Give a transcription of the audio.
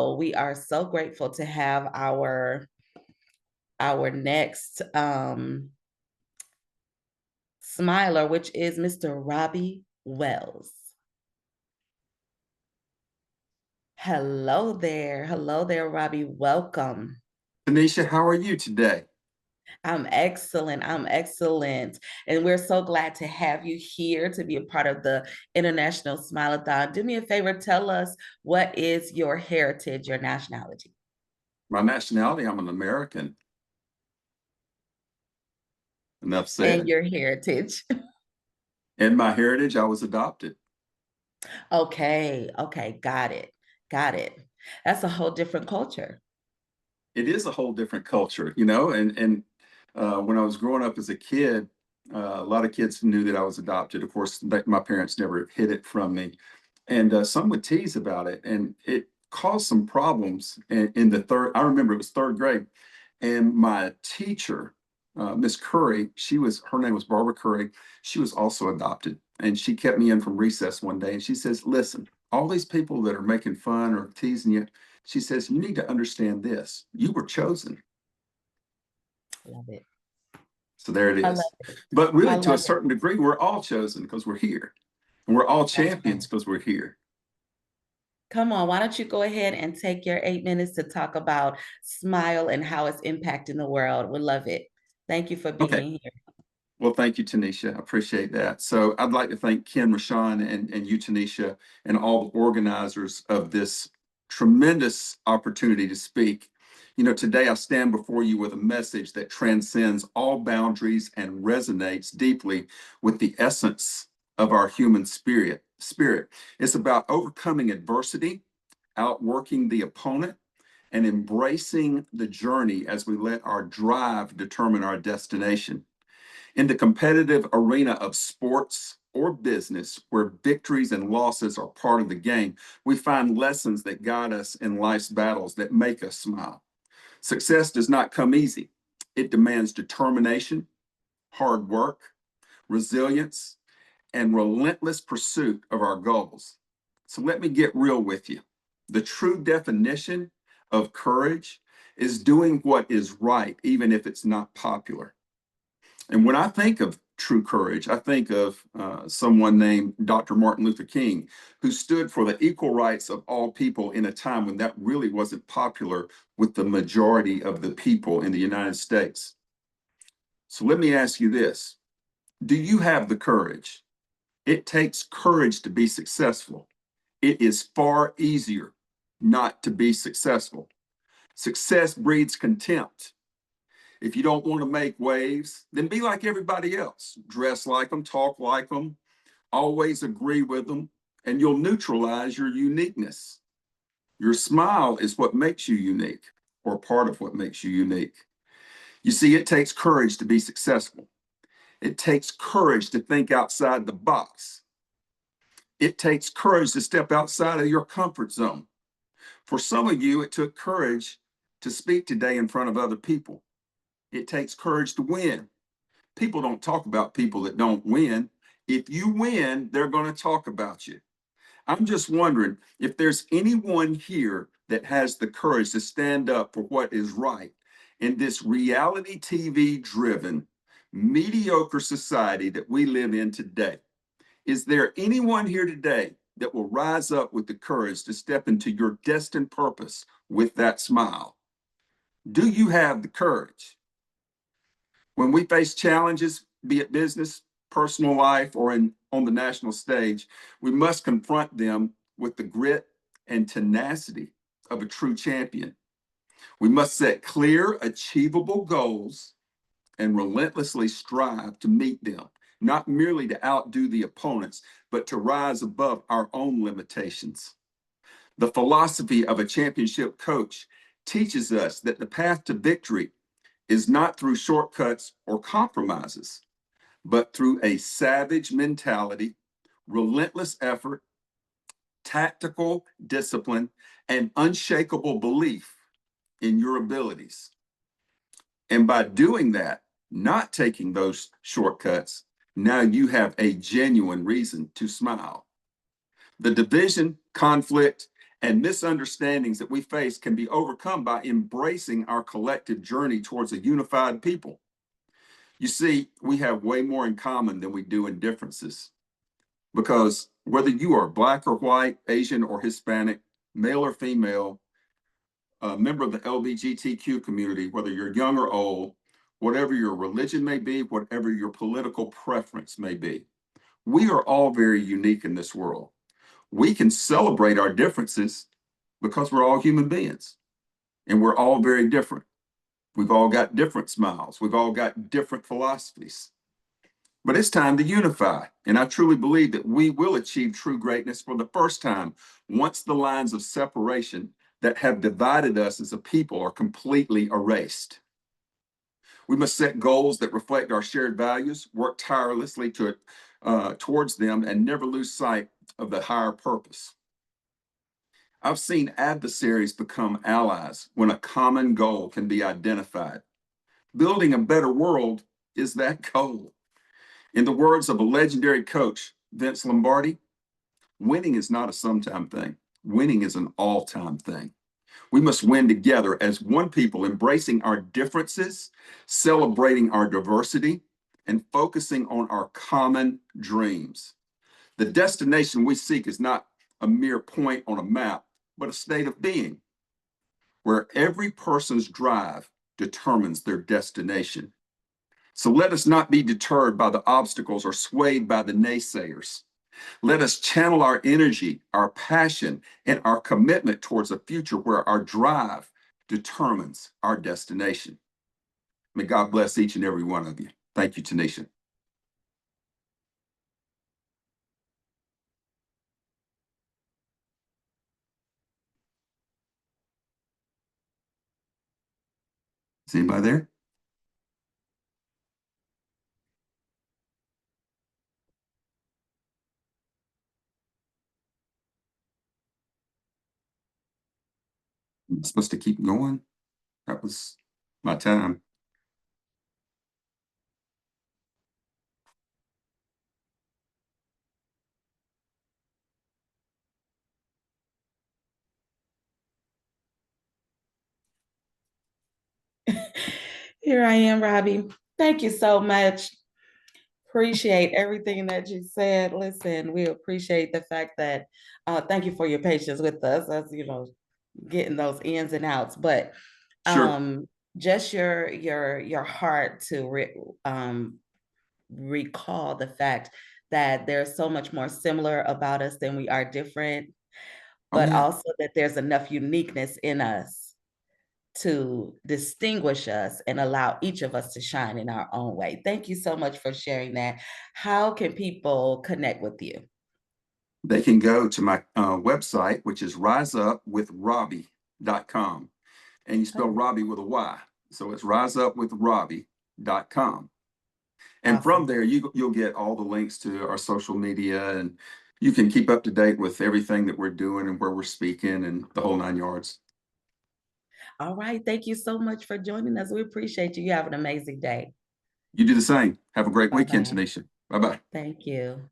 So we are so grateful to have our next smiler, which is Mr. Robby Wells. Hello there, Robby. Welcome. Tanisha, how are you today? I'm excellent. I'm excellent. And we're so glad to have you here to be a part of the International Smile-A-Thon. Do me a favor, tell us, what is your heritage, your nationality? My nationality, I'm an American. Enough And said. your heritage. And my heritage, I was adopted. Okay, okay, got it. Got it. That's a whole different culture. It is a whole different culture, and when I was growing up as a kid, a lot of kids knew that I was adopted. Of course, my parents never hid it from me, and some would tease about it, and it caused some problems in the third. I remember it was third grade, and my teacher, Miss Curry, her name was Barbara Curry. She was also adopted, and she kept me in from recess one day, and she says, "Listen, all these people that are making fun or teasing you," she says, "you need to understand this. You were chosen." Love it. So there it I love is. it. But I really, to a love it. certain degree, we're all chosen because we're here, and we're all That's champions right. because we're here. Come on, why don't you go ahead and take your 8 minutes to talk about Smile and how it's impacting the world? We love it. Thank you for Okay. being here. Well, thank you, Tanisha. I appreciate that. So I'd like to thank Ken Rashawn and you, Tanisha, and all the organizers of this tremendous opportunity to speak. Today I stand before you with a message that transcends all boundaries and resonates deeply with the essence of our human spirit. It's about overcoming adversity, outworking the opponent, and embracing the journey as we let our drive determine our destination. In the competitive arena of sports or business, where victories and losses are part of the game, we find lessons that guide us in life's battles that make us smile. Success does not come easy. It demands determination, hard work, resilience, and relentless pursuit of our goals. So let me get real with you. The true definition of courage is doing what is right, even if it's not popular. And when I think of true courage, I think of someone named Dr. Martin Luther King, who stood for the equal rights of all people in a time when that really wasn't popular with the majority of the people in the United States. So let me ask you this. Do you have the courage? It takes courage to be successful. It is far easier not to be successful. Success breeds contempt. If you don't want to make waves, then be like everybody else. Dress like them, talk like them, always agree with them, and you'll neutralize your uniqueness. Your smile is what makes you unique, or part of what makes you unique. You see, it takes courage to be successful. It takes courage to think outside the box. It takes courage to step outside of your comfort zone. For some of you, it took courage to speak today in front of other people. It takes courage to win. People don't talk about people that don't win. If you win, they're going to talk about you. I'm just wondering if there's anyone here that has the courage to stand up for what is right in this reality TV driven, mediocre society that we live in today. Is there anyone here today that will rise up with the courage to step into your destined purpose with that smile? Do you have the courage? When we face challenges, be it business, personal life, or on the national stage, we must confront them with the grit and tenacity of a true champion. We must set clear, achievable goals and relentlessly strive to meet them, not merely to outdo the opponents, but to rise above our own limitations. The philosophy of a championship coach teaches us that the path to victory is not through shortcuts or compromises, but through a savage mentality, relentless effort, tactical discipline, and unshakable belief in your abilities. And by doing that, not taking those shortcuts, now you have a genuine reason to smile. The division, conflict, And misunderstandings that we face can be overcome by embracing our collective journey towards a unified people. You see, we have way more in common than we do in differences. Because whether you are Black or white, Asian or Hispanic, male or female, a member of the LGBTQ community, whether you're young or old, whatever your religion may be, whatever your political preference may be, we are all very unique in this world. We can celebrate our differences because we're all human beings and we're all very different. We've all got different smiles. We've all got different philosophies. But it's time to unify. And I truly believe that we will achieve true greatness for the first time once the lines of separation that have divided us as a people are completely erased. We must set goals that reflect our shared values, work tirelessly towards them, and never lose sight of the higher purpose. I've seen adversaries become allies when a common goal can be identified. Building a better world is that goal. In the words of a legendary coach, Vince Lombardi, winning is not a sometime thing. Winning is an all-time thing. We must win together as one people, embracing our differences, celebrating our diversity, and focusing on our common dreams. The destination we seek is not a mere point on a map, but a state of being where every person's drive determines their destination. So let us not be deterred by the obstacles or swayed by the naysayers. Let us channel our energy, our passion, and our commitment towards a future where our drive determines our destination. May God bless each and every one of you. Thank you, Tanisha. Is anybody there? I'm supposed to keep going? That was my time. Here I am, Robby. Thank you so much. Appreciate everything that you said. Listen, we appreciate the fact that thank you for your patience with us as getting those ins and outs. But Sure. just your heart to recall the fact that there's so much more similar about us than we are different, Oh, but yeah. also that there's enough uniqueness in us to distinguish us and allow each of us to shine in our own way. Thank you so much for sharing that. How can people connect with you? They can go to my website, which is riseupwithrobby.com. And you spell Oh, Robby with a Y. So it's riseupwithrobby.com. And from awesome. there, you'll get all the links to our social media, and you can keep up to date with everything that we're doing and where we're speaking and the whole nine yards. All right. Thank you so much for joining us. We appreciate you. You have an amazing day. You do the same. Have a great Bye weekend, bye. Tanisha. Bye bye. Thank you.